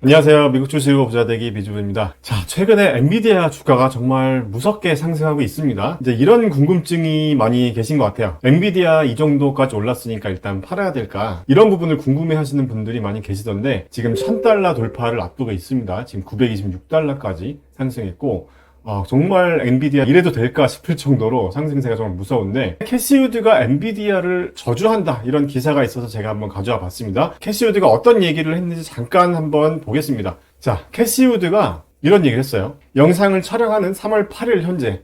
안녕하세요. 미국 주식으로 부자 되기 비주부입니다. 자, 최근에 엔비디아 주가가 정말 무섭게 상승하고 있습니다. 이제 이런 궁금증이 많이 계신 것 같아요. 엔비디아 이 정도까지 올랐으니까 일단 팔아야 될까? 이런 부분을 궁금해 하시는 분들이 많이 계시던데 지금 $1000 돌파를 앞두고 있습니다. 지금 $926까지 상승했고 정말 엔비디아 이래도 될까 싶을 정도로 상승세가 정말 무서운데, 캐시 우드가 엔비디아를 저주한다 이런 기사가 있어서 제가 한번 가져와 봤습니다. 캐시 우드가 어떤 얘기를 했는지 잠깐 한번 보겠습니다. 자, 캐시 우드가 이런 얘기를 했어요. 영상을 촬영하는 3월 8일 현재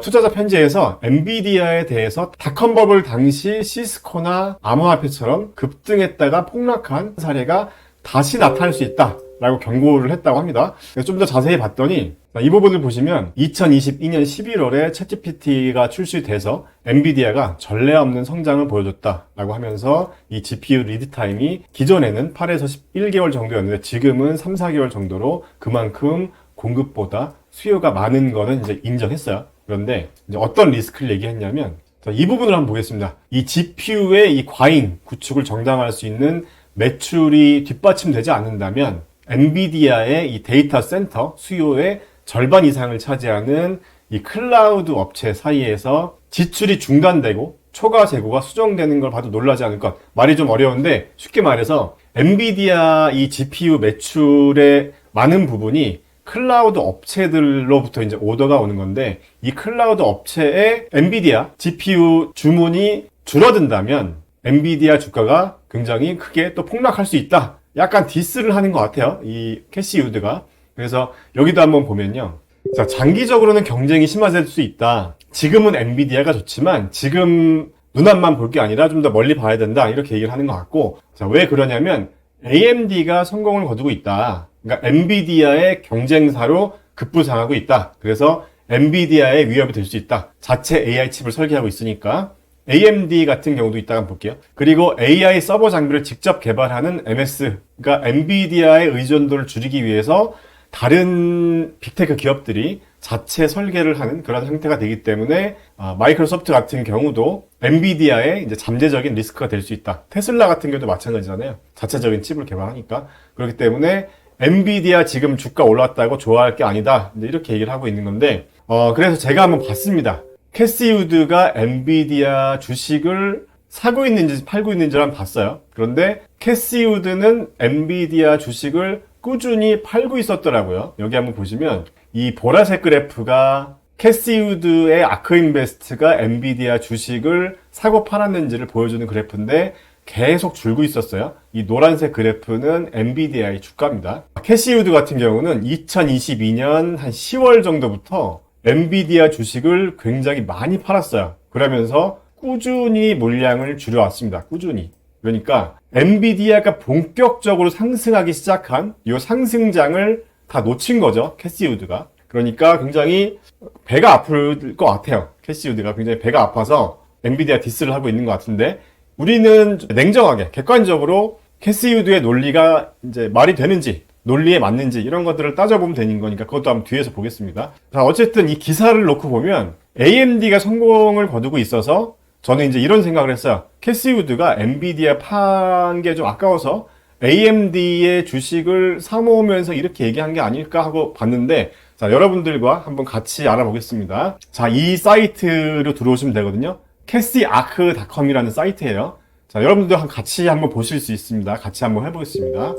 투자자 편지에서 엔비디아에 대해서 닷컴 버블 당시 시스코나 암호화폐처럼 급등했다가 폭락한 사례가 다시 나타날 수 있다 라고 경고를 했다고 합니다. 좀 더 자세히 봤더니 이 부분을 보시면 2022년 11월에 챗GPT가 출시돼서 엔비디아가 전례 없는 성장을 보여줬다 라고 하면서 이 GPU 리드 타임이 기존에는 8에서 11개월 정도였는데 지금은 3, 4개월 정도로 그만큼 공급보다 수요가 많은 거는 이제 인정했어요. 그런데 이제 어떤 리스크를 얘기했냐면, 자, 이 부분을 한번 보겠습니다. 이 GPU의 이 과잉 구축을 정당화할 수 있는 매출이 뒷받침되지 않는다면 엔비디아의 이 데이터 센터 수요의 절반 이상을 차지하는 이 클라우드 업체 사이에서 지출이 중단되고 초과 재고가 수정되는 걸 봐도 놀라지 않을 것. 말이 좀 어려운데 쉽게 말해서 엔비디아 이 GPU 매출의 많은 부분이 클라우드 업체들로부터 이제 오더가 오는 건데, 이 클라우드 업체의 엔비디아 GPU 주문이 줄어든다면 엔비디아 주가가 굉장히 크게 또 폭락할 수 있다. 약간 디스를 하는 것 같아요, 이 캐시 우드가. 그래서 여기도 한번 보면요. 자, 장기적으로는 경쟁이 심화될 수 있다. 지금은 엔비디아가 좋지만 지금 눈앞만 볼 게 아니라 좀 더 멀리 봐야 된다. 이렇게 얘기를 하는 것 같고, 자, 왜 그러냐면 AMD가 성공을 거두고 있다. 그러니까 엔비디아의 경쟁사로 급부상하고 있다. 그래서 엔비디아의 위협이 될 수 있다. 자체 AI 칩을 설계하고 있으니까. AMD 같은 경우도 있다가 볼게요. 그리고 AI 서버 장비를 직접 개발하는 MS, 그러니까 엔비디아의 의존도를 줄이기 위해서 다른 빅테크 기업들이 자체 설계를 하는 그런 형태가 되기 때문에 마이크로소프트 같은 경우도 엔비디아의 이제 잠재적인 리스크가 될 수 있다. 테슬라 같은 경우도 마찬가지잖아요. 자체적인 칩을 개발하니까. 그렇기 때문에 엔비디아 지금 주가 올랐다고 좋아할 게 아니다. 이렇게 얘기를 하고 있는 건데, 그래서 제가 한번 봤습니다. 캐시 우드가 엔비디아 주식을 사고 있는지 팔고 있는지를 한번 봤어요. 그런데 캐시 우드는 엔비디아 주식을 꾸준히 팔고 있었더라고요. 여기 한번 보시면 이 보라색 그래프가 캐시 우드의 아크인베스트가 엔비디아 주식을 사고 팔았는지를 보여주는 그래프인데 계속 줄고 있었어요. 이 노란색 그래프는 엔비디아의 주가입니다. 캐시 우드 같은 경우는 2022년 한 10월 정도부터 엔비디아 주식을 굉장히 많이 팔았어요. 그러면서 꾸준히 물량을 줄여왔습니다. 꾸준히. 그러니까 엔비디아가 본격적으로 상승하기 시작한 이 상승장을 다 놓친 거죠. 캐시 우드가. 그러니까 굉장히 배가 아플 것 같아요. 캐시 우드가 굉장히 배가 아파서 엔비디아 디스를 하고 있는 것 같은데, 우리는 냉정하게 객관적으로 캐시 우드의 논리가 이제 말이 되는지 논리에 맞는지 이런 것들을 따져보면 되는 거니까 그것도 한번 뒤에서 보겠습니다. 자, 어쨌든 이 기사를 놓고 보면 AMD가 성공을 거두고 있어서 저는 이제 이런 생각을 했어요. 캐시 우드가 엔비디아 판 게 좀 아까워서 AMD의 주식을 사모으면서 이렇게 얘기한 게 아닐까 하고 봤는데, 자, 여러분들과 한번 같이 알아보겠습니다. 자, 이 사이트로 들어오시면 되거든요. 캐시아크닷컴이라는 사이트예요. 자, 여러분들도 같이 한번 보실 수 있습니다. 같이 한번 해보겠습니다.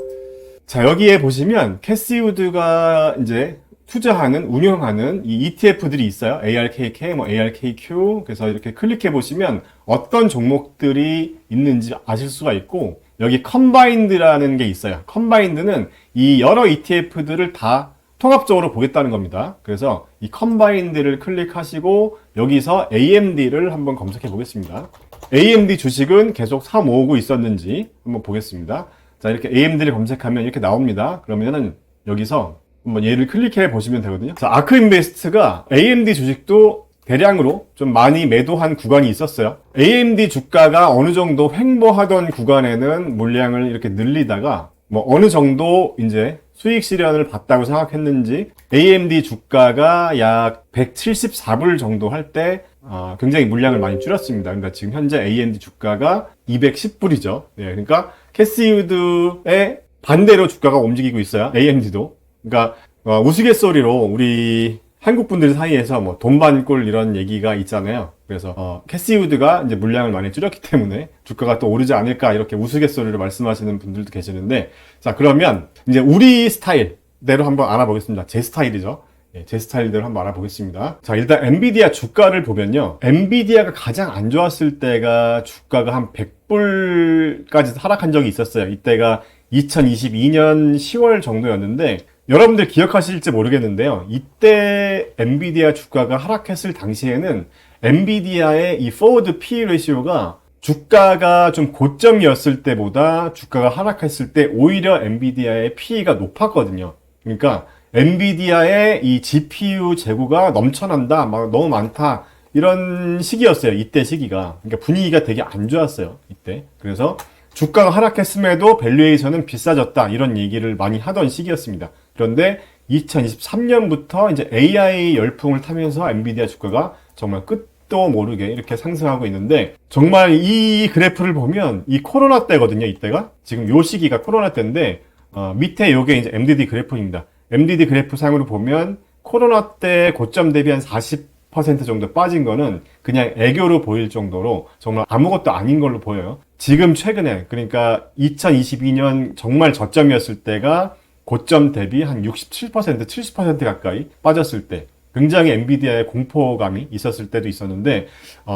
자, 여기에 보시면 캐시 우드가 이제 투자하는, 운영하는 이 ETF들이 있어요. ARKK, ARKQ. 그래서 이렇게 클릭해 보시면 어떤 종목들이 있는지 아실 수가 있고, 여기 컴바인드라는 게 있어요. 컴바인드는 이 여러 ETF들을 다 통합적으로 보겠다는 겁니다. 그래서 이 컴바인드를 클릭하시고 여기서 AMD를 한번 검색해 보겠습니다. AMD 주식은 계속 사 모으고 있었는지 한번 보겠습니다. 자, 이렇게 AMD를 검색하면 이렇게 나옵니다. 그러면은 여기서 한번 얘를 클릭해 보시면 되거든요. 자, 아크인베스트가 AMD 주식도 대량으로 좀 많이 매도한 구간이 있었어요. AMD 주가가 어느 정도 횡보하던 구간에는 물량을 이렇게 늘리다가 어느 정도 이제 수익 실현을 봤다고 생각했는지 AMD 주가가 약 174불 정도 할 때 굉장히 물량을 많이 줄였습니다. 그러니까 지금 현재 AMD 주가가 210불이죠. 예, 그러니까 캐시 우드의 반대로 주가가 움직이고 있어요. AMD도. 그러니까 우스갯소리로 우리 한국 분들 사이에서 뭐 돈반꿀 이런 얘기가 있잖아요. 그래서 캐시 우드가 이제 물량을 많이 줄였기 때문에 주가가 또 오르지 않을까 이렇게 우스갯소리로 말씀하시는 분들도 계시는데, 자 그러면 이제 우리 스타일대로 한번 알아보겠습니다. 제 스타일이죠. 예, 제 스타일대로 한번 알아보겠습니다. 자, 일단 엔비디아 주가를 보면요. 엔비디아가 가장 안 좋았을 때가 주가가 한 100불까지 하락한 적이 있었어요. 이때가 2022년 10월 정도였는데, 여러분들 기억하실지 모르겠는데요. 이때 엔비디아 주가가 하락했을 당시에는 엔비디아의 이 forward P 레시오가 주가가 좀 고점이었을 때보다 주가가 하락했을 때 오히려 엔비디아의 P가 높았거든요. 그러니까 엔비디아의 이 GPU 재고가 넘쳐난다, 막 너무 많다, 이런 시기였어요. 이때 시기가. 그러니까 분위기가 되게 안 좋았어요. 이때. 그래서 주가가 하락했음에도 밸류에이션은 비싸졌다, 이런 얘기를 많이 하던 시기였습니다. 그런데 2023년부터 이제 AI 열풍을 타면서 엔비디아 주가가 정말 끝도 모르게 이렇게 상승하고 있는데, 정말 이 그래프를 보면 이 코로나 때거든요. 이때가. 지금 요 시기가 코로나 때인데, 밑에 요게 이제 MDD 그래프입니다. MDD 그래프 상으로 보면 코로나 때 고점 대비 한 40% 정도 빠진 거는 그냥 애교로 보일 정도로 정말 아무것도 아닌 걸로 보여요. 지금 최근에, 그러니까 2022년 정말 저점이었을 때가 고점 대비 한 67%, 70% 가까이 빠졌을 때 굉장히 엔비디아의 공포감이 있었을 때도 있었는데,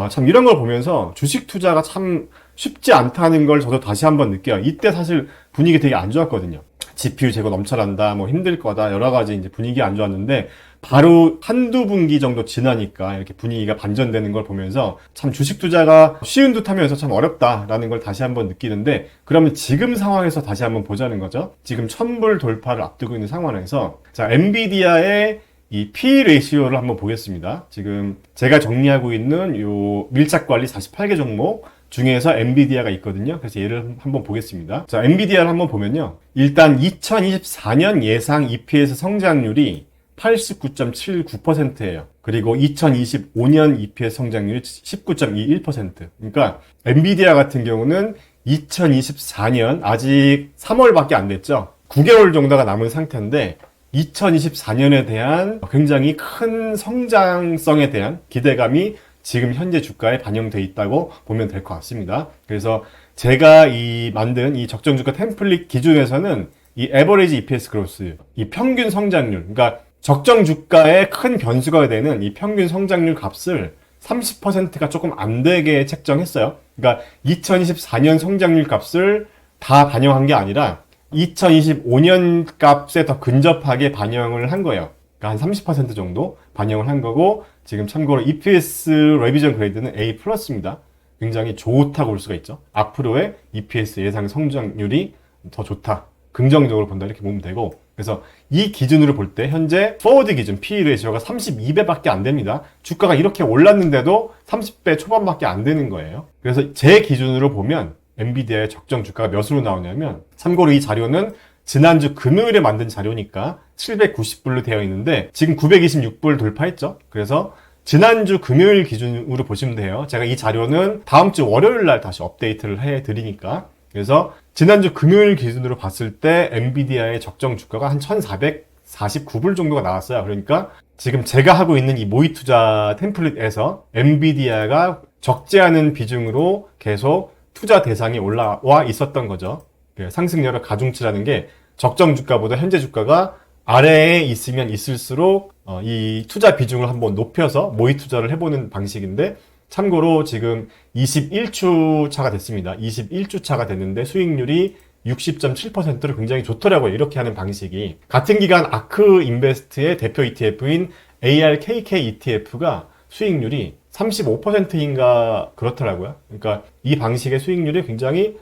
참 이런 걸 보면서 주식 투자가 참 쉽지 않다는 걸 저도 다시 한번 느껴요. 이때 사실 분위기 되게 안 좋았거든요. GPU 재고 넘쳐난다, 뭐 힘들 거다, 여러 가지 이제 분위기 안 좋았는데, 바로 한두 분기 정도 지나니까 이렇게 분위기가 반전되는 걸 보면서 참 주식 투자가 쉬운 듯 하면서 참 어렵다라는 걸 다시 한번 느끼는데, 그러면 지금 상황에서 다시 한번 보자는 거죠. 지금 1000불 돌파를 앞두고 있는 상황에서, 자, 엔비디아의 이 P 레이시오를 한번 보겠습니다. 지금 제가 정리하고 있는 요 밀착 관리 48개 종목 중에서 엔비디아가 있거든요. 그래서 얘를 한번 보겠습니다. 자, 엔비디아를 한번 보면요. 일단 2024년 예상 EPS 성장률이 89.79%예요. 그리고 2025년 EPS 성장률이 19.21%. 그러니까 엔비디아 같은 경우는 2024년 아직 3월밖에 안 됐죠. 9개월 정도가 남은 상태인데 2024년에 대한 굉장히 큰 성장성에 대한 기대감이 지금 현재 주가에 반영돼 있다고 보면 될 것 같습니다. 그래서 제가 만든 이 적정 주가 템플릿 기준에서는 이 에버리지 EPS 그로스, 이 평균 성장률, 그러니까 적정 주가에 큰 변수가 되는 이 평균 성장률 값을 30%가 조금 안 되게 책정했어요. 그러니까 2024년 성장률 값을 다 반영한 게 아니라 2025년 값에 더 근접하게 반영을 한 거예요. 그러니까 한 30% 정도 반영을 한 거고, 지금 참고로 EPS 레비전 그레이드는 A+입니다. 굉장히 좋다고 볼 수가 있죠. 앞으로의 EPS 예상 성장률이 더 좋다, 긍정적으로 본다, 이렇게 보면 되고, 그래서 이 기준으로 볼 때 현재 포워드 기준 PE 레이시오가 32배밖에 안 됩니다. 주가가 이렇게 올랐는데도 30배 초반밖에 안 되는 거예요. 그래서 제 기준으로 보면 엔비디아의 적정 주가가 몇으로 나오냐면, 참고로 이 자료는 지난주 금요일에 만든 자료니까 790불로 되어 있는데 지금 926불 돌파했죠. 그래서 지난주 금요일 기준으로 보시면 돼요. 제가 이 자료는 다음 주 월요일 날 다시 업데이트를 해드리니까. 그래서 지난주 금요일 기준으로 봤을 때 엔비디아의 적정 주가가 한 1449불 정도가 나왔어요. 그러니까 지금 제가 하고 있는 이 모의 투자 템플릿에서 엔비디아가 적지 않은 비중으로 계속 투자 대상이 올라와 있었던 거죠. 상승률의 가중치라는 게 적정 주가보다 현재 주가가 아래에 있으면 있을수록 이 투자 비중을 한번 높여서 모의 투자를 해보는 방식인데, 참고로 지금 21주 차가 됐습니다. 21주 차가 됐는데 수익률이 60.7%로 굉장히 좋더라고요. 이렇게 하는 방식이. 같은 기간 아크 인베스트의 대표 ETF인 ARKK ETF가 수익률이 35%인가 그렇더라고요. 그러니까 이 방식의 수익률이 굉장히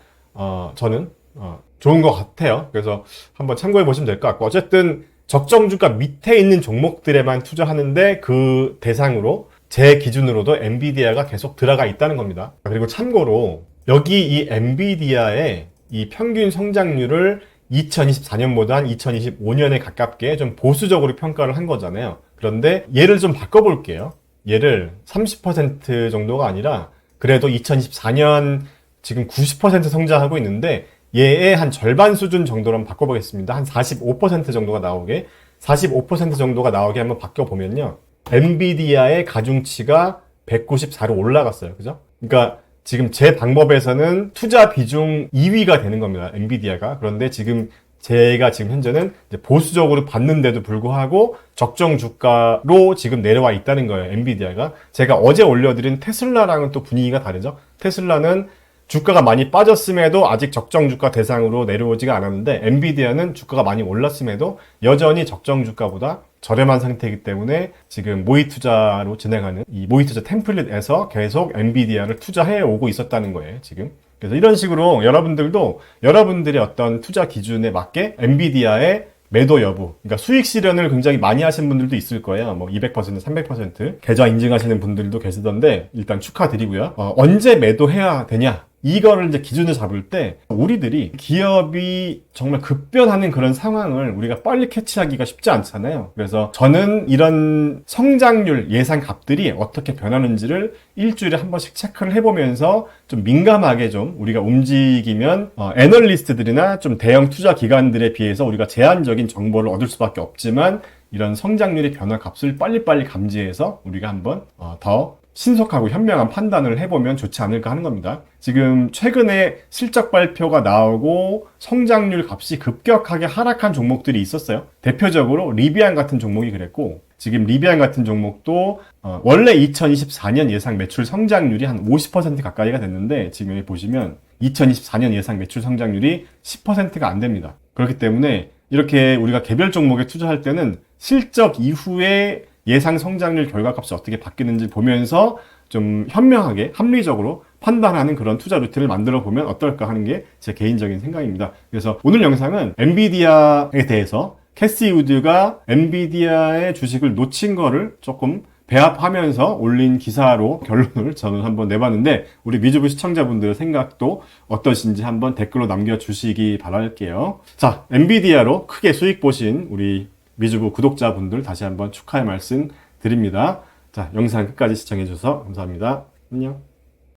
저는 좋은 것 같아요. 그래서 한번 참고해 보시면 될 것 같고, 어쨌든 적정 주가 밑에 있는 종목들에만 투자하는데 그 대상으로 제 기준으로도 엔비디아가 계속 들어가 있다는 겁니다. 그리고 참고로 여기 이 엔비디아의 이 평균 성장률을 2024년보다 한 2025년에 가깝게 좀 보수적으로 평가를 한 거잖아요. 그런데 얘를 좀 바꿔볼게요. 얘를 30% 정도가 아니라 그래도 2024년 지금 90% 성장하고 있는데 얘의 한 절반 수준 정도로 한번 바꿔보겠습니다. 한 45% 정도가 나오게 45% 정도가 나오게 한번 바꿔보면요. 엔비디아의 가중치가 194로 올라갔어요. 그죠? 그러니까 지금 제 방법에서는 투자 비중 2위가 되는 겁니다. 엔비디아가. 그런데 지금 제가 지금 현재는 이제 보수적으로 봤는데도 불구하고 적정 주가로 지금 내려와 있다는 거예요. 엔비디아가. 제가 어제 올려드린 테슬라랑은 또 분위기가 다르죠. 테슬라는 주가가 많이 빠졌음에도 아직 적정 주가 대상으로 내려오지가 않았는데 엔비디아는 주가가 많이 올랐음에도 여전히 적정 주가보다 저렴한 상태이기 때문에 지금 모의 투자로 진행하는 이 모의 투자 템플릿에서 계속 엔비디아를 투자해 오고 있었다는 거예요, 지금. 그래서 이런 식으로 여러분들도 여러분들의 어떤 투자 기준에 맞게 엔비디아의 매도 여부, 그러니까 수익 실현을 굉장히 많이 하신 분들도 있을 거예요. 뭐 200%, 300% 계좌 인증하시는 분들도 계시던데 일단 축하드리고요. 언제 매도해야 되냐? 이거를 이제 기준을 잡을 때 우리들이 기업이 정말 급변하는 그런 상황을 우리가 빨리 캐치하기가 쉽지 않잖아요. 그래서 저는 이런 성장률 예상 값들이 어떻게 변하는지를 일주일에 한 번씩 체크를 해보면서 좀 민감하게 좀 우리가 움직이면 애널리스트들이나 좀 대형 투자 기관들에 비해서 우리가 제한적인 정보를 얻을 수밖에 없지만 이런 성장률의 변화 값을 빨리빨리 감지해서 우리가 한번 더 신속하고 현명한 판단을 해보면 좋지 않을까 하는 겁니다. 지금 최근에 실적 발표가 나오고 성장률 값이 급격하게 하락한 종목들이 있었어요. 대표적으로 리비안 같은 종목이 그랬고 지금 리비안 같은 종목도 원래 2024년 예상 매출 성장률이 한 50% 가까이가 됐는데 지금 여기 보시면 2024년 예상 매출 성장률이 10%가 안 됩니다. 그렇기 때문에 이렇게 우리가 개별 종목에 투자할 때는 실적 이후에 예상 성장률 결과값이 어떻게 바뀌는지 보면서 좀 현명하게 합리적으로 판단하는 그런 투자 루틴을 만들어 보면 어떨까 하는 게 제 개인적인 생각입니다. 그래서 오늘 영상은 엔비디아에 대해서 캐시 우드가 엔비디아의 주식을 놓친 거를 조금 배합하면서 올린 기사로 결론을 저는 한번 내봤는데 우리 미주부 시청자분들의 생각도 어떠신지 한번 댓글로 남겨주시기 바랄게요. 자, 엔비디아로 크게 수익 보신 우리 미주부 구독자분들 다시 한번 축하의 말씀 드립니다. 자, 영상 끝까지 시청해주셔서 감사합니다. 안녕.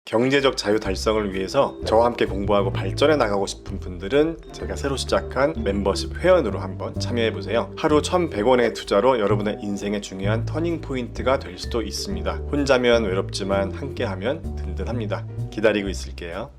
경제적 자유 달성을 위해서 저와 함께 공부하고 발전해 나가고 싶은 분들은 제가 새로 시작한 멤버십 회원으로 한번 참여해보세요. 하루 1,100원의 투자로 여러분의 인생의 중요한 터닝 포인트가 될 수도 있습니다. 혼자면 외롭지만 함께하면 든든합니다. 기다리고 있을게요.